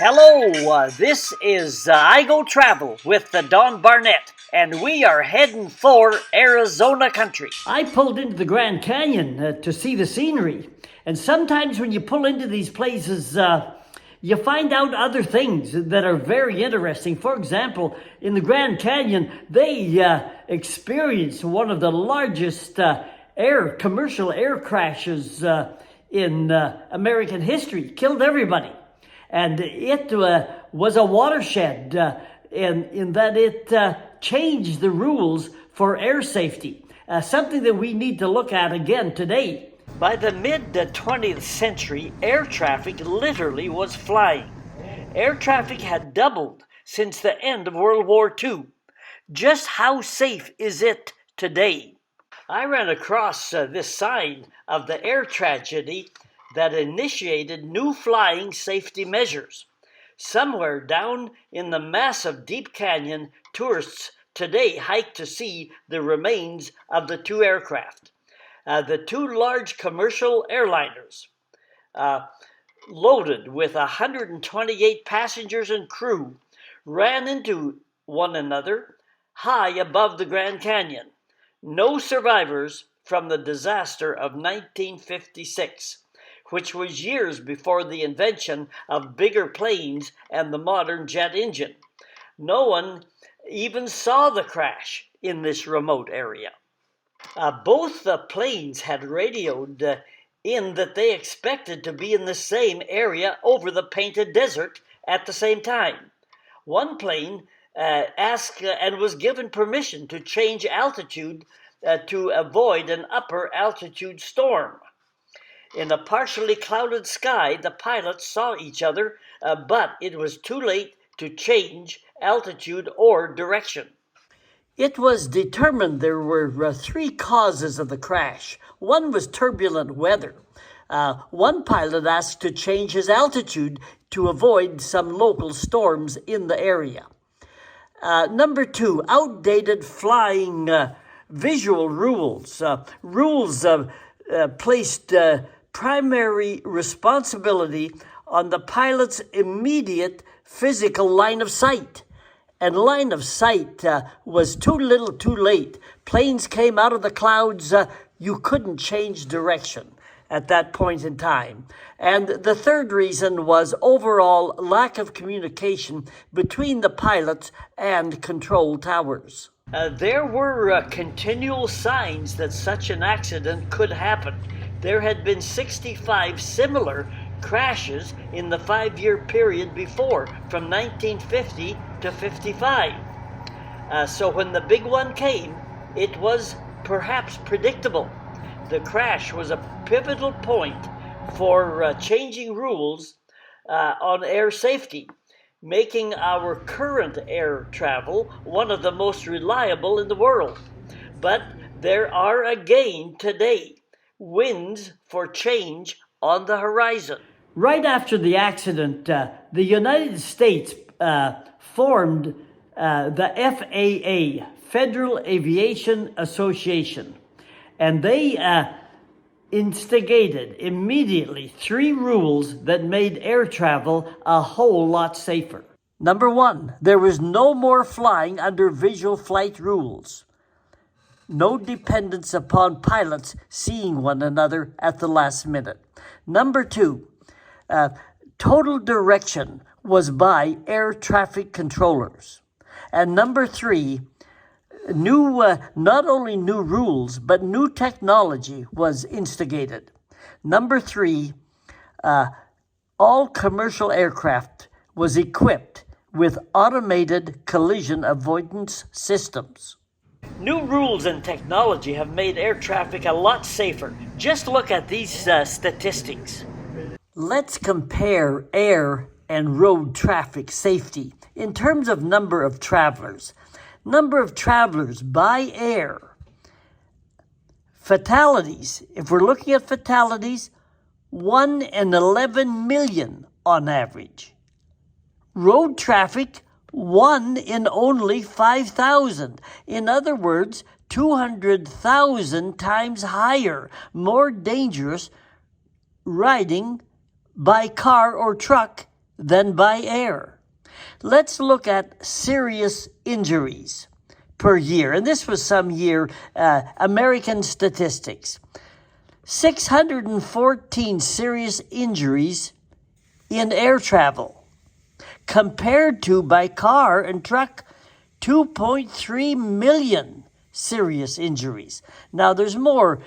Hello, this is I Go Travel with Don Barnett, and we are heading for Arizona country. I pulled into the Grand Canyon to see the scenery, and sometimes when you pull into these places, you find out other things that are very interesting. For example, in the Grand Canyon, they experienced one of the largest commercial air crashes in American history. Killed everybody. And it was a watershed in that it changed the rules for air safety, something that we need to look at again today. By the mid-20th century, air traffic literally was flying. Air traffic had doubled since the end of World War II. Just how safe is it today? I ran across this sign of the air tragedy that initiated new flying safety measures. Somewhere down in the massive deep canyon, tourists today hike to see the remains of the two aircraft. The two large commercial airliners, loaded with 128 passengers and crew, ran into one another high above the Grand Canyon. No survivors from the disaster of 1956. Which was years before the invention of bigger planes and the modern jet engine. No one even saw the crash in this remote area. Both the planes had radioed in that they expected to be in the same area over the Painted Desert at the same time. One plane asked and was given permission to change altitude to avoid an upper altitude storm. In a partially clouded sky, the pilots saw each other, but it was too late to change altitude or direction. It was determined there were three causes of the crash. One was turbulent weather. One pilot asked to change his altitude to avoid some local storms in the area. Number two, outdated flying visual rules. Rules placed primary responsibility on the pilot's immediate physical line of sight. And line of sight was too little too late. Planes came out of the clouds. You couldn't change direction at that point in time. And the third reason was overall lack of communication between the pilots and control towers. There were continual signs that such an accident could happen. There had been 65 similar crashes in the 5-year period before, from 1950 to 55. So when the big one came, it was perhaps predictable. The crash was a pivotal point for changing rules on air safety, making our current air travel one of the most reliable in the world. But there are again today winds for change on the horizon. Right after the accident, the United States formed the FAA, Federal Aviation Association, and they instigated immediately 3 rules that made air travel a whole lot safer. Number 1, there was no more flying under visual flight rules. No dependence upon pilots seeing one another at the last minute. Number 2, total direction was by air traffic controllers. And number 3, not only new rules, but new technology was instigated. Number 3, all commercial aircraft was equipped with automated collision avoidance systems. New rules and technology have made air traffic a lot safer. Just look at these statistics. Let's compare air and road traffic safety in terms of number of travelers. Number of travelers by air. Fatalities, if we're looking at fatalities, 1 in 11 million on average. Road traffic, 1 in only 5,000. In other words, 200,000 times higher, more dangerous riding by car or truck than by air. Let's look at serious injuries per year. And this was some year, American statistics. 614 serious injuries in air travel, compared to by car and truck, 2.3 million serious injuries. Now, there's more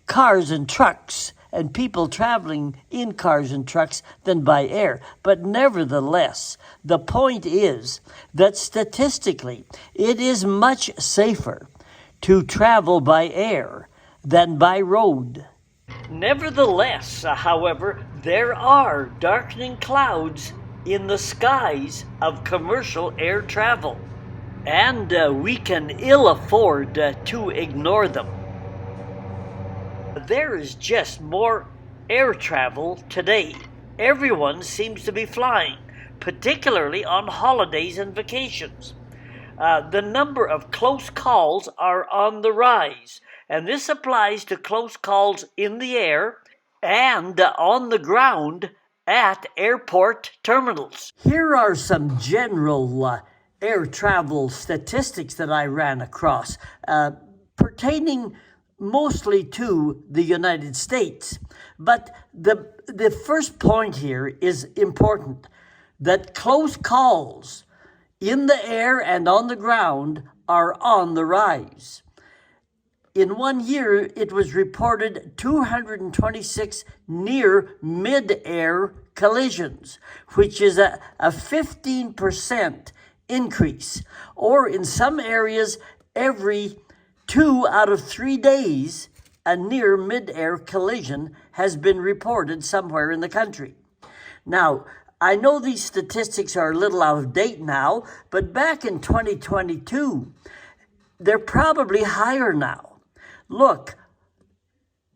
cars and trucks and people traveling in cars and trucks than by air. But nevertheless, the point is that statistically, it is much safer to travel by air than by road. Nevertheless, however, there are darkening clouds in the skies of commercial air travel, and we can ill afford to ignore them. There is just more air travel today. Everyone seems to be flying, particularly on holidays and vacations. The number of close calls are on the rise, and this applies to close calls in the air and on the ground at airport terminals. Here are some general air travel statistics that I ran across pertaining mostly to the United States. But the first point here is important, that close calls in the air and on the ground are on the rise. In 1 year, it was reported 226 near mid-air collisions, which is a 15% increase. Or in some areas, every 2 out of 3 days, a near mid-air collision has been reported somewhere in the country. Now, I know these statistics are a little out of date now, but back in 2022, they're probably higher now. Look,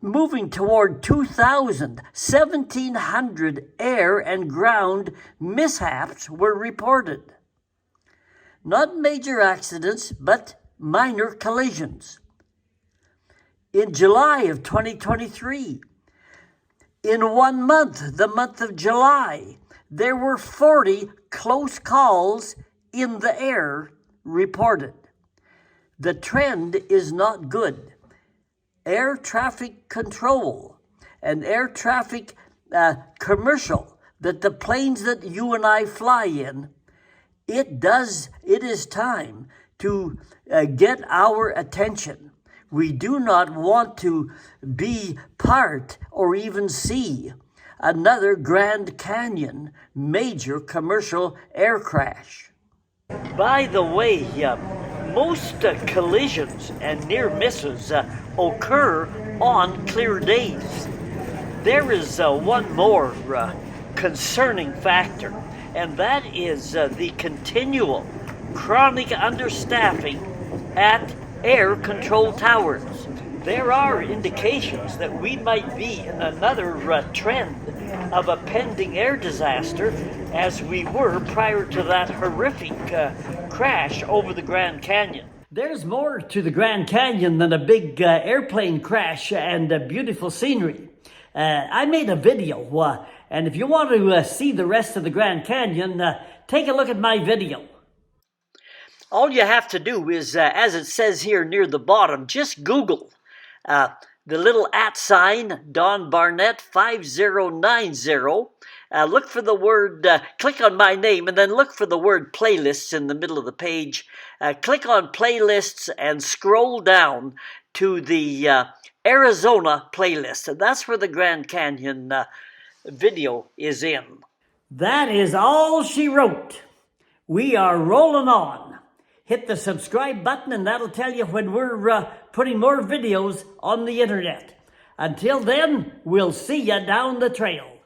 moving toward 2,000, 1,700 air and ground mishaps were reported. Not major accidents, but minor collisions. In July of 2023, in 1 month, the month of July, there were 40 close calls in the air reported. The trend is not good. Air traffic control and air traffic commercial, that the planes that you and I fly in, it is time to get our attention. We do not want to be part or even see another Grand Canyon major commercial air crash. By the way, most collisions and near misses occur on clear days. There is one more concerning factor, and that is the continual chronic understaffing at air control towers. There are indications that we might be in another trend of a pending air disaster, as we were prior to that horrific crash over the Grand Canyon. There's more to the Grand Canyon than a big airplane crash and beautiful scenery. I made a video, and if you want to see the rest of the Grand Canyon, take a look at my video. All you have to do is, as it says here near the bottom, just Google the little @ Don Barnett 5090. Look for the word, click on my name, and then look for the word playlists in the middle of the page. Click on playlists and scroll down to the Arizona playlist. And that's where the Grand Canyon video is in. That is all she wrote. We are rolling on. Hit the subscribe button and that'll tell you when we're putting more videos on the internet. Until then, we'll see you down the trail.